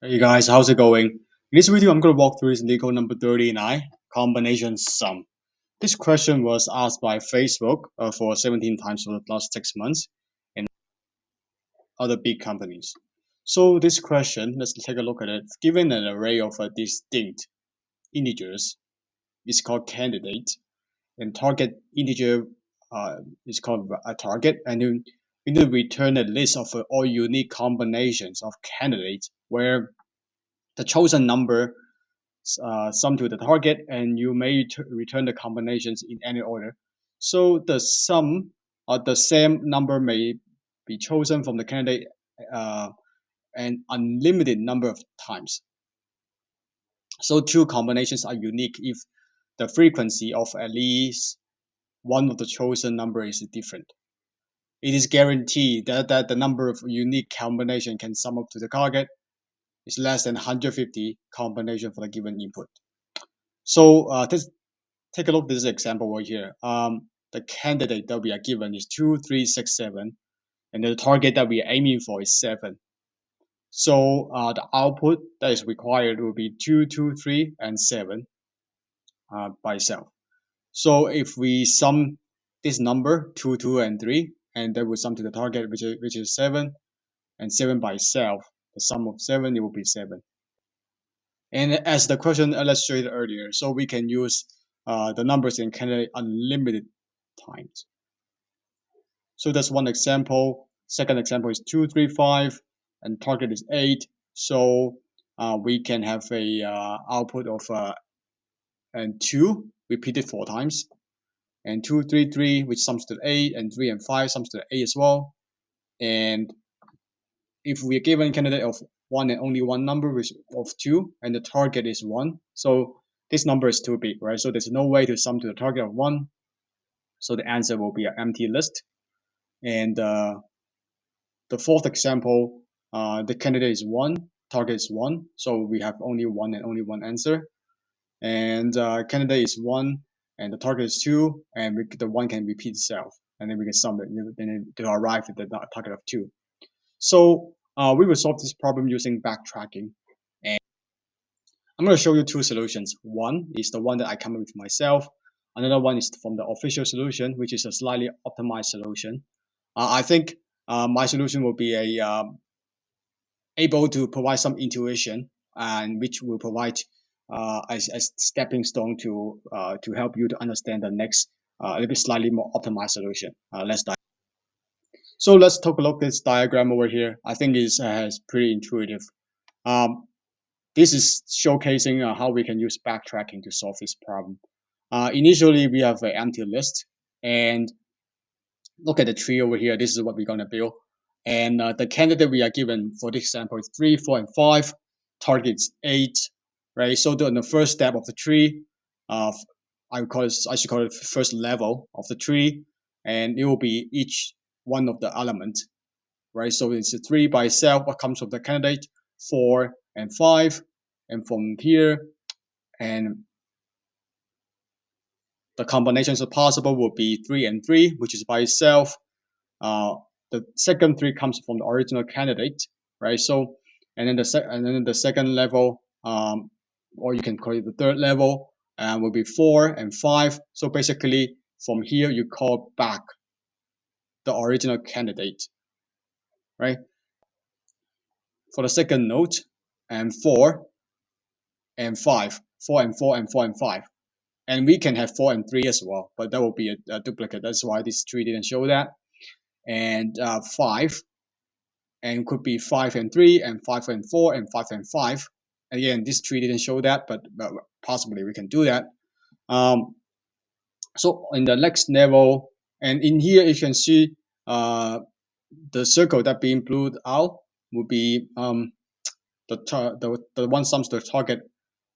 Hey guys, how's it going? In this video, I'm going to walk through this Leetcode number 39, combination sum. This question was asked by Facebook for 17 times for the last 6 months and other big companies. So this question, let's take a look at it. Given an array of distinct integers, it's called candidate, and target integer is called a target, and then we need to return a list of all unique combinations of candidates where the chosen number sum to the target, and you may return the combinations in any order. So the sum of the same number may be chosen from the candidate an unlimited number of times. So two combinations are unique if the frequency of at least one of the chosen number is different. It is guaranteed that the number of unique combination can sum up to the target is less than 150 combination for the given input. So let's take a look at this example right here. The candidate that we are given is 2, 3, 6, 7, and the target that we are aiming for is 7. So the output that is required will be 2, 2, 3, and 7 by itself. So if we sum this number 2, 2, and 3, and that will sum to the target which is 7, and 7 by itself, the sum of 7 it will be 7. And as the question illustrated earlier, so we can use the numbers in candidate unlimited times. So that's one example. Second example is 2, 3, 5, and target is 8. So we can have a output of and 2 repeated 4 times, and 2, 3, 3, which sums to 8, and 3 and 5 sums to 8 as well. And if we are given a candidate of 1 and only one number, which of 2, and the target is 1, so this number is too big, right? So there's no way to sum to the target of 1. So the answer will be an empty list. And the fourth example, the candidate is 1, target is 1, so we have only 1 and only one answer. And candidate is 1, and the target is 2, and the 1 can repeat itself, and then we can sum it to arrive at the target of 2. So we will solve this problem using backtracking. And I'm going to show you two solutions. One is the one that I come up with myself. Another one is from the official solution, which is a slightly optimized solution. I think my solution will be able to provide some intuition, and which will provide a stepping stone to help you to understand the next a little bit slightly more optimized solution. Let's dive. So let's take a look at this diagram over here. I think it's pretty intuitive. This is showcasing how we can use backtracking to solve this problem. Initially, we have an empty list, and look at the tree over here. This is what we're going to build. And the candidate we are given for this example is 3, 4, and 5. Targets 8, right? So the first step of the tree, I should call it the first level of the tree, and it will be each one of the elements, right? So it's a 3 by itself. What comes from the candidate? 4 and 5, and from here, and the combinations of possible will be 3 and 3, which is by itself. The second 3 comes from the original candidate, right? So, and then the second level, or you can call it the third level, will be 4 and 5. So basically, from here you call back the original candidate, right? For the second node, and 4 and 5, 4 and 4 and 4 and 5. And we can have 4 and 3 as well, but that will be a duplicate. That's why this tree didn't show that. And 5, and could be 5 and 3, and 5 and 4, and 5 and 5. Again, this tree didn't show that, but possibly we can do that. So in the next level, and in here you can see the circle that being blued out will be the one sums to the target,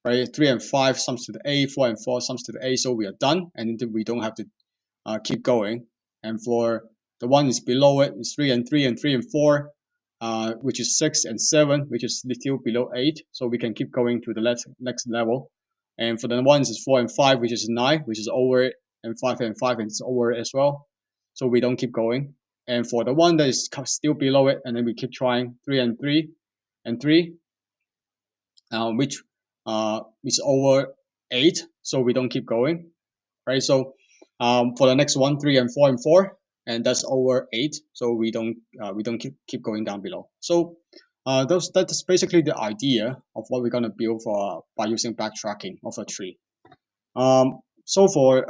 right? 3 and 5 sums to the A, 4 and 4 sums to the A, so we are done, and we don't have to keep going. And for the one is below it is 3 and 3 and 3 and 4, which is 6 and 7, which is still below 8, so we can keep going to the next level. And for the ones is 4 and 5, which is 9, which is over it, and 5 and 5 is over it as well, so we don't keep going. And for the one that is still below it, and then we keep trying 3 and 3 and 3, which is over 8, so we don't keep going, right? So for the next 1, 3, and 4, and 4, and that's over 8, so we don't keep going down below. So that's basically the idea of what we're gonna build for by using backtracking of a tree. So for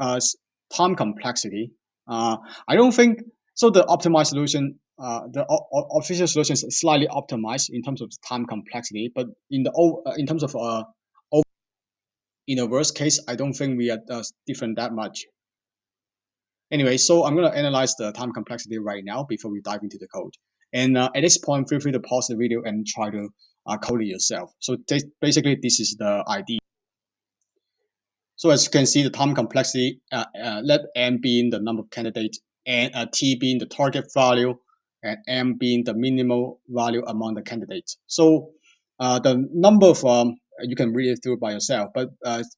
time complexity, I don't think so. The optimized solution, the official solution is slightly optimized in terms of time complexity, but in terms of in a worst case, I don't think we are different that much. Anyway, so I'm going to analyze the time complexity right now before we dive into the code. And at this point, feel free to pause the video and try to code it yourself. So basically, this is the idea. So as you can see, the time complexity, let n being the number of candidates, and t being the target value, and m being the minimal value among the candidates. So the number of, you can read it through by yourself, but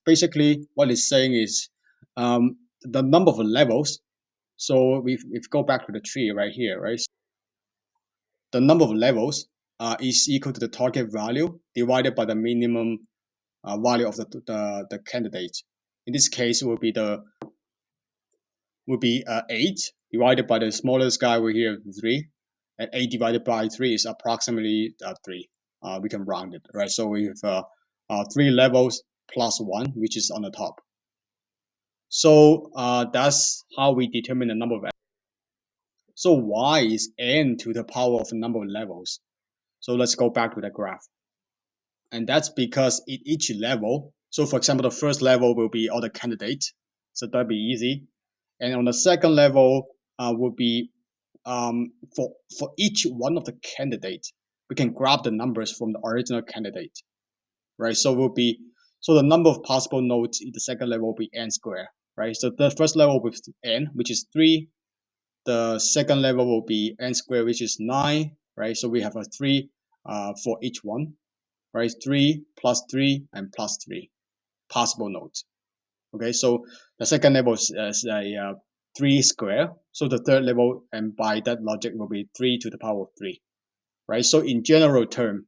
basically what it's saying is the number of levels. So if we go back to the tree right here, right? The number of levels is equal to the target value divided by the minimum value of the candidate. In this case, will be 8 divided by the smallest guy over here, 3, and 8 divided by 3 is approximately 3. We can round it, right? So we have 3 levels plus 1, which is on the top. So that's how we determine the number of. So y is n to the power of the number of levels. So let's go back to the graph. And that's because in each level, so for example, the first level will be all the candidates. So that'd be easy. And on the second level will be for each one of the candidates, we can grab the numbers from the original candidate, right? So the number of possible nodes in the second level will be n squared, right? So the first level with n, which is 3. The second level will be n squared, which is 9, right? So we have a 3 for each one, right? 3 plus 3 and plus 3 possible nodes. Okay, so the second level is a 3 square. So the third level, and by that logic, will be 3 to the power of 3, right? So in general term,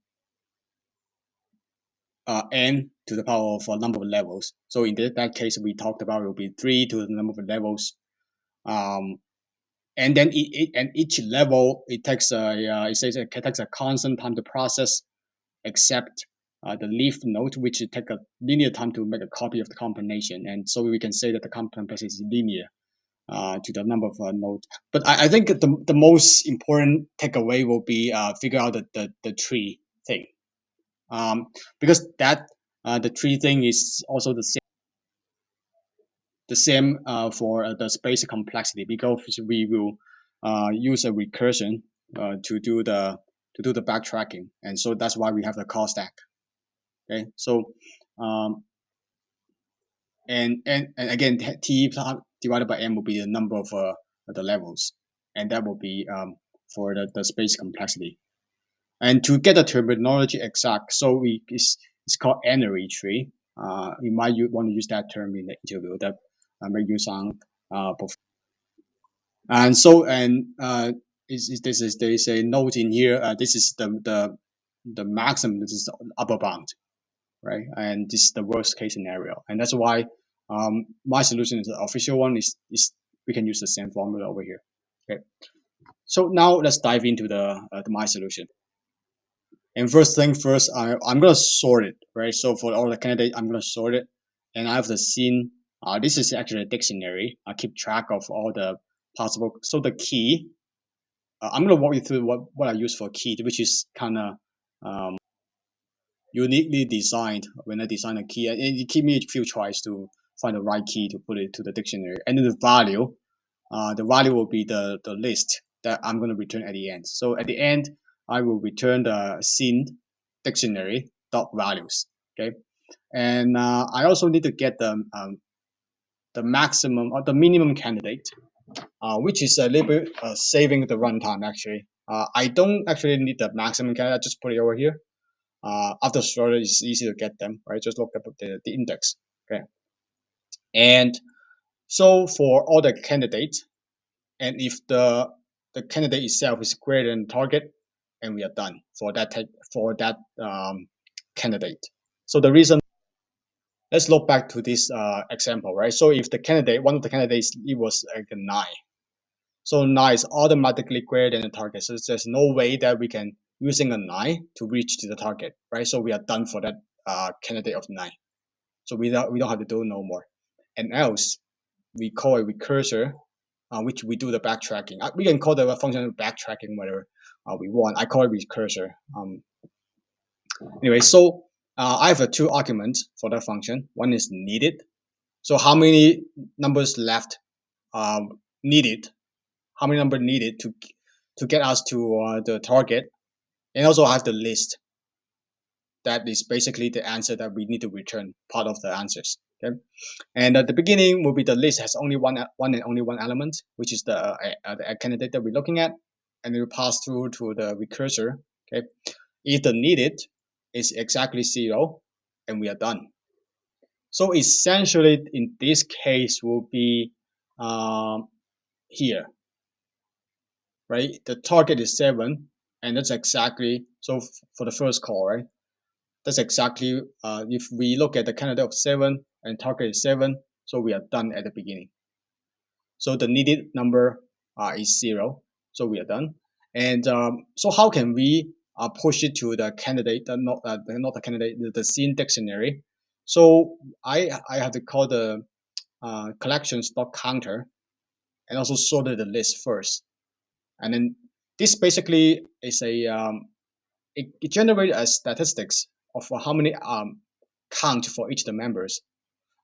n to the power of a number of levels. So in that case, we talked about it will be 3 to the number of levels. And then each level, it takes it says it takes a constant time to process, except the leaf node, which take a linear time to make a copy of the combination. And so we can say that the complexity is linear to the number of nodes. But I think the most important takeaway will be figure out the tree thing, because that the tree thing is also the same for the space complexity, because we will use a recursion to do the backtracking, and so that's why we have the call stack. Okay, so and again, t divided by m will be the number of the levels, and that will be for the space complexity. And to get the terminology exact, so it's called n-ary tree. You might want to use that term in the interview. That make you sound and so there is a note in here. This is the maximum. This is the upper bound, right? And this is the worst case scenario, and that's why my solution is the official one. Is we can use the same formula over here. Okay. So now let's dive into the my solution. And first thing first, I'm gonna sort it, right? So for all the candidates, I'm gonna sort it, and I have the scene. This is actually a dictionary. I keep track of all the possible. So the key, I'm gonna walk you through what I use for key, which is kind of uniquely designed when I design a key. And it give me a few tries to find the right key to put it to the dictionary. And then the value will be the list that I'm going to return at the end. So at the end, I will return the scene dictionary dot values. Okay, and I also need to get the maximum or the minimum candidate, which is a little bit saving the runtime actually. I don't actually need the maximum candidate. I just put it over here. After storage, it's easy to get them, right? Just look up the index. Okay, and so for all the candidates, and if the candidate itself is greater than target, and we are done for that candidate. So the reason, let's look back to this example, right? So if the candidate, one of the candidates, it was like a 9. So 9 is automatically greater than the target. So there's no way that we can using a 9 to reach to the target, right? So we are done for that candidate of 9. So we don't have to do no more. And else we call a recursor, which we do the backtracking. We can call the function backtracking whatever we want. I call it recursor. Anyway, so I have 2 arguments for that function. One is needed. So how many numbers left needed? How many number needed to get us to the target? And also I have the list. That is basically the answer that we need to return, part of the answers. Okay, and at the beginning will be the list has only one and only one element, which is the candidate that we're looking at, and it will pass through to the recursor. Okay, if the needed is exactly 0, and we are done. So essentially, in this case, will be here, right? The target is 7, and that's exactly so for the first call, right? That's exactly if we look at the candidate of 7 and target is 7, so we are done at the beginning. So the needed number is 0, so we are done. And so how can we push it to the candidate, not the candidate, the scene dictionary? So I have to call the collections.counter and also sorted the list first. And then this basically is a it generates a statistics of how many count for each of the members.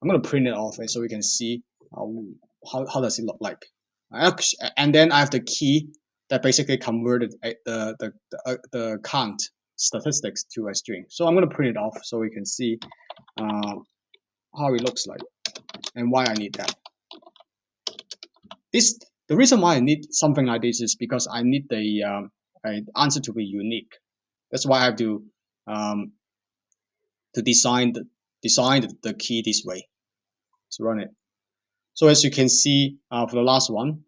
I'm going to print it off so we can see how does it look like. And then I have the key that basically converted the count statistics to a string. So I'm going to print it off so we can see how it looks like and why I need that. The reason why I need something like this is because I need the answer to be unique. That's why I have to design the key this way. Let's run it. So as you can see for the last one,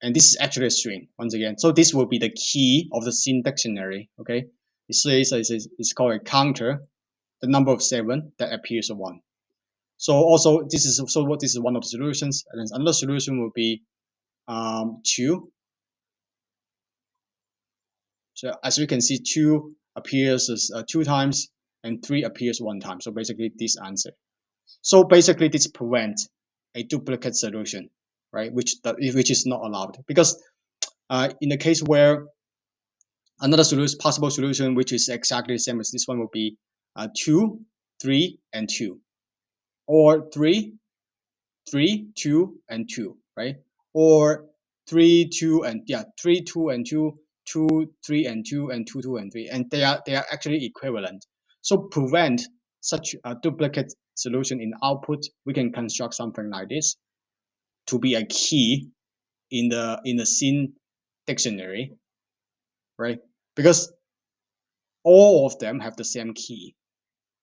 and this is actually a string once again. So this will be the key of the scene dictionary. Okay, it says it's called a counter, the number of 7 that appears on 1. So also this is one of the solutions, and then another solution will be 2. So as you can see, 2 appears as 2 times, and 3 appears 1 time. So basically this answer. So basically this prevents a duplicate solution, right? Which is not allowed, because in the case where another possible solution, which is exactly the same as this one, will be 2, 3, and 2, or 3, 3, 2, and 2, right? Or 3, 2, and 3, 2, and 2, 2, 3, and 2, and 2, 2, and 3, and they are actually equivalent. So prevent such a duplicate solution in output, we can construct something like this to be a key in the scene dictionary, right? Because all of them have the same key,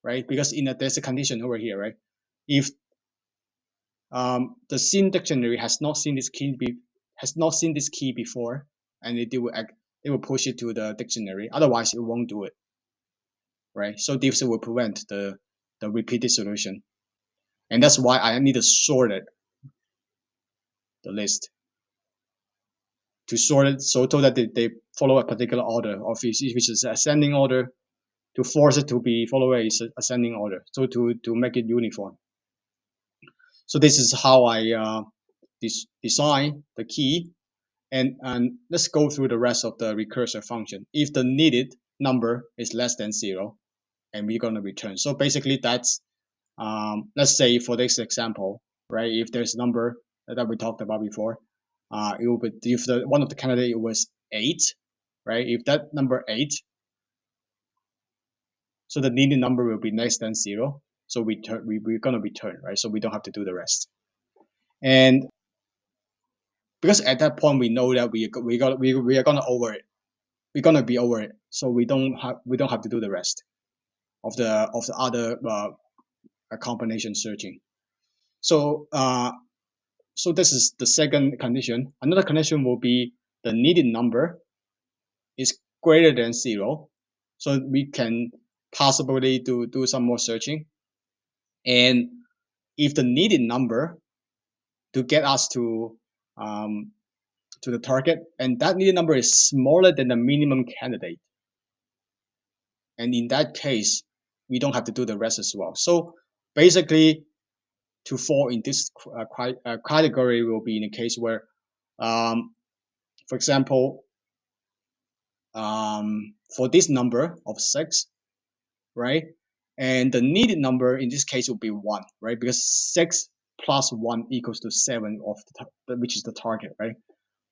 right? Because there's a condition over here, right? If the scene dictionary has not seen this key before, and they will push it to the dictionary. Otherwise, it won't do it, right? So this will prevent the repeated solution, and that's why I need to sort it, the list, to sort it so that they follow a particular order, of which is ascending order, to force it to be follow a ascending order, so to make it uniform. So this is how I design the key, and let's go through the rest of the recursor function. If the needed number is less than 0, and we're going to return. So basically that's let's say for this example, right? If there's a number that we talked about before, it will be if one of the candidate was 8, right? If that number 8, so the needed number will be less than 0. So we're going to return, right? So we don't have to do the rest. And because at that point we know that we are going to over it. We're going to be over it. So we don't have to do the rest of the other combination searching. So so this is the second condition. Another condition will be the needed number is greater than 0. So we can possibility to do some more searching. And if the needed number to get us to the target, and that needed number is smaller than the minimum candidate, and in that case, we don't have to do the rest as well. So basically, to fall in this category will be in a case where, for example, for this number of 6, right? And the needed number in this case will be 1, right? Because 6 plus 1 equals to 7, of which is the target, right?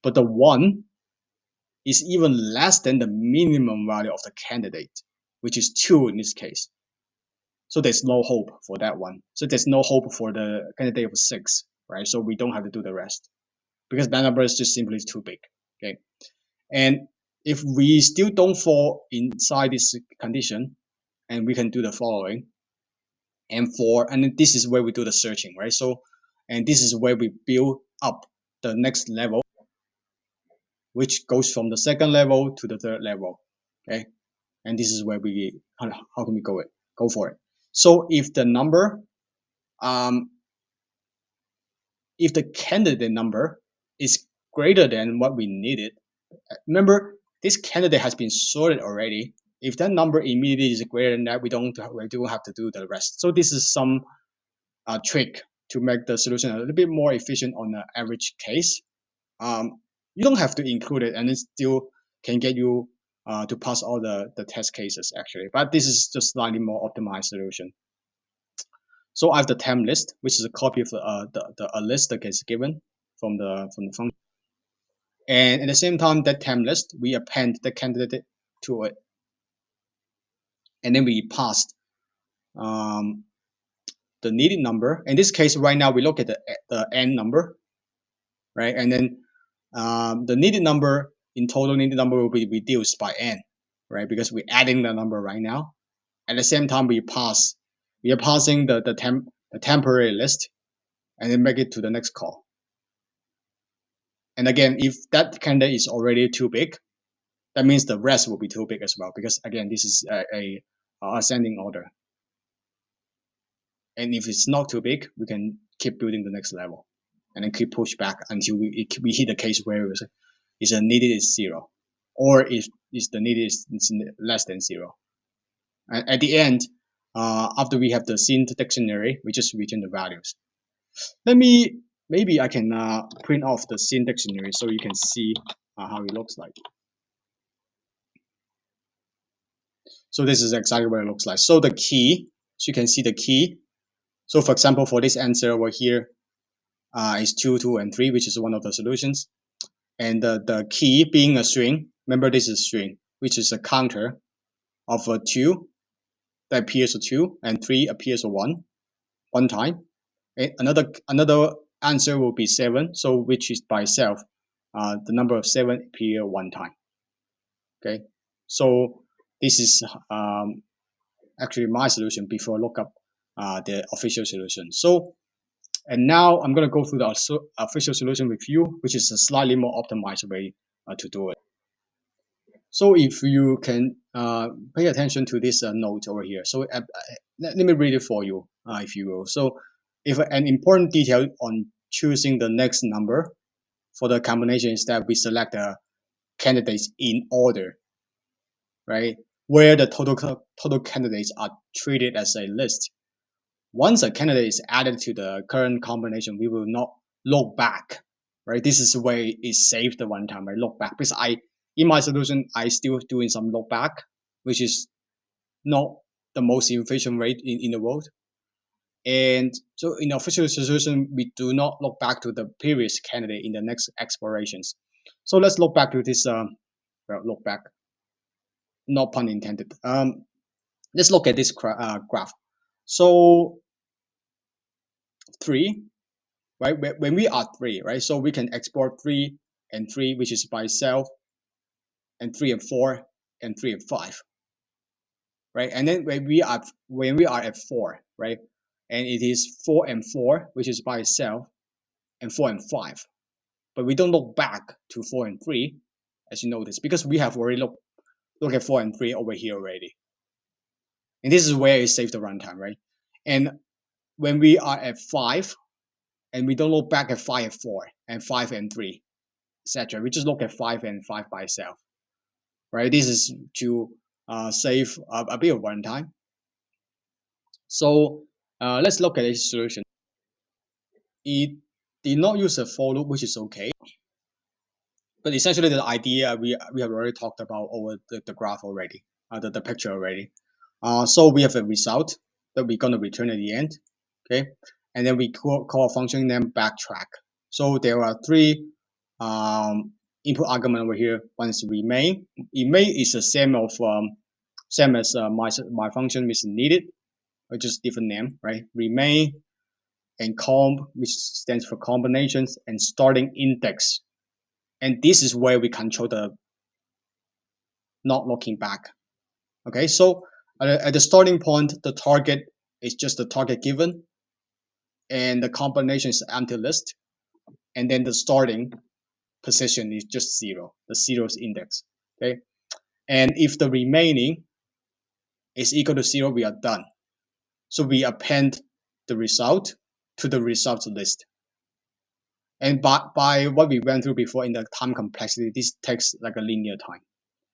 But the 1 is even less than the minimum value of the candidate, which is 2 in this case. So there's no hope for that one. So there's no hope for the candidate of 6, right? So we don't have to do the rest because that number is just simply too big, okay? And if we still don't fall inside this condition, and we can do the following, and this is where we do the searching, right? So, and this is where we build up the next level, which goes from the second level to the third level, okay? And this is where we, how can we go for it? So if the number, if the candidate number is greater than what we needed, remember this candidate has been sorted already. If that number immediately is greater than that, we don't have to do the rest. So this is some trick to make the solution a little bit more efficient on the average case. You don't have to include it, and it still can get you to pass all the test cases actually. But this is just slightly more optimized solution. So I have the temp list, which is a copy of a list that gets given from the function. And at the same time, that temp list, we append the candidate to it. And then we passed the needed number. In this case, right now, we look at the n number, right? And then the needed number, in total needed number will be reduced by n, right? Because we're adding the number right now. At the same time, we are passing the temporary list and then make it to the next call. And again, if that candidate is already too big, that means the rest will be too big as well, because again, this is a ascending order. And if it's not too big, we can keep building the next level and then keep push back until we hit the case where is a needed is 0, or if the needed is less than 0. And at the end, after we have the scene dictionary, we just return the values. Maybe I can print off the scene dictionary so you can see how it looks like. So this is exactly what it looks like. So the key, so you can see the key. So for example, for this answer over here is 2, 2, and 3, which is one of the solutions. And the key being a string, remember this is string, which is a counter of a 2 that appears a 2, and 3 appears a 1 time. And another answer will be 7, so which is by itself, the number of 7 appear 1 time. Okay, so this is actually my solution before I look up the official solution. So, and now I'm going to go through the official solution with you, which is a slightly more optimized way to do it. So if you can pay attention to this note over here. So let me read it for you, if you will. So if an important detail on choosing the next number for the combination is that we select the candidates in order, right? Where the total candidates are treated as a list. Once a candidate is added to the current combination, we will not look back, right? This is where it's saved the one time, right? Look back, because in my solution, I still doing some look back, which is not the most efficient way in the world. And so in the official solution, we do not look back to the previous candidate in the next explorations. So let's look back to this, look back, not pun intended. Let's look at this graph. So 3, right? When we are 3, right? So we can export 3 and 3, which is by itself, and 3 and 4, and 3 and 5, right? And then when we are at 4, right? And it is 4 and 4, which is by itself, and 4 and 5. But we don't look back to 4 and 3, as you notice, because we have already look at 4 and 3 over here already. And this is where it saves the runtime, right? And when we are at 5, and we don't look back at 5 and 4, and 5 and 3, etc. We just look at 5 and 5 by itself, right? This is to save a bit of runtime. So let's look at this solution. It did not use a for loop, which is okay. But essentially, the idea we have already talked about over the graph already, the picture already. So we have a result that we're going to return at the end, okay? And then we call a function named backtrack. So there are 3 input argument over here. One is remain. Remain is the same as my function which is needed, which is different name, right? Remain and comb, which stands for combinations, and starting index. And this is where we control the not looking back. Okay, so at the starting point, the target is just the target given, and the combination is empty list, and then the starting position is just 0, the zeroth index. Okay, and if the remaining is equal to 0, we are done. So we append the result to the results list. And by what we went through before in the time complexity, this takes like a linear time.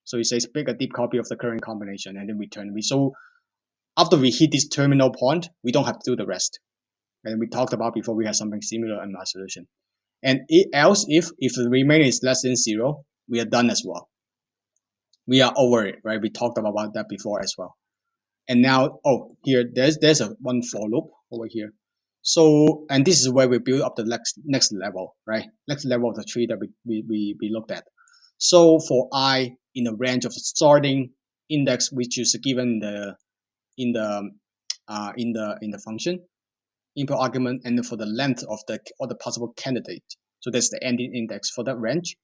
So it says make a deep copy of the current combination and then return. So after we hit this terminal point, we don't have to do the rest. And we talked about before we have something similar in our solution. And else if the remaining is less than 0, we are done as well. We are over it, right? We talked about that before as well. And now, here there's a one for loop over here. So, and this is where we build up the next level, right? Next level of the tree that we looked at. So for I in the range of the starting index, which is given in the function input argument, and for the length of the possible candidate. So that's the ending index for that range.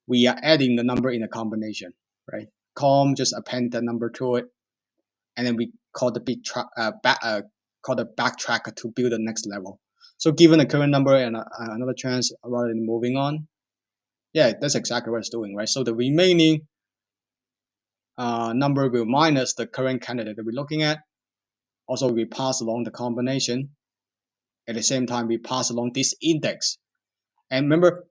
We are adding the number in a combination, right? Com just append the number to it, and then we call the backtrack to build the next level. So given the current number and another chance, rather than moving on, yeah, that's exactly what it's doing, right? So the remaining number will minus the current candidate that we're looking at. Also, we pass along the combination. At the same time, we pass along this index. And remember,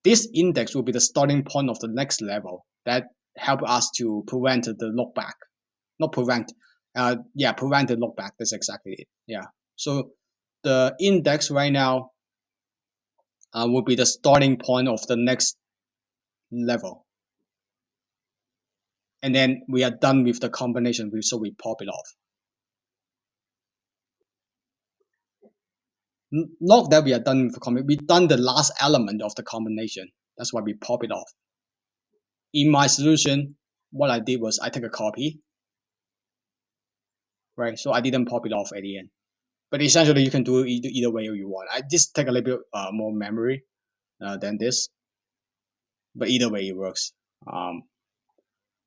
this index will be the starting point of the next level that help us to prevent the look back. Not prevent, prevent the look back. That's exactly it. Yeah. So the index right now will be the starting point of the next level. And then we are done with the combination, so we pop it off. Not that we are done with the combination, we've done the last element of the combination. That's why we pop it off. In my solution, what I did was I take a copy, right? So I didn't pop it off at the end. But essentially, you can do it either way you want. I just take a little bit more memory than this, but either way it works.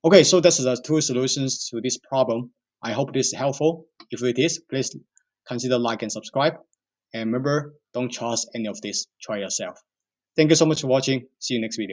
Okay, so this is the 2 solutions to this problem. I hope this is helpful. If it is, please consider like and subscribe. And remember, don't trust any of this. Try yourself. Thank you so much for watching. See you next video.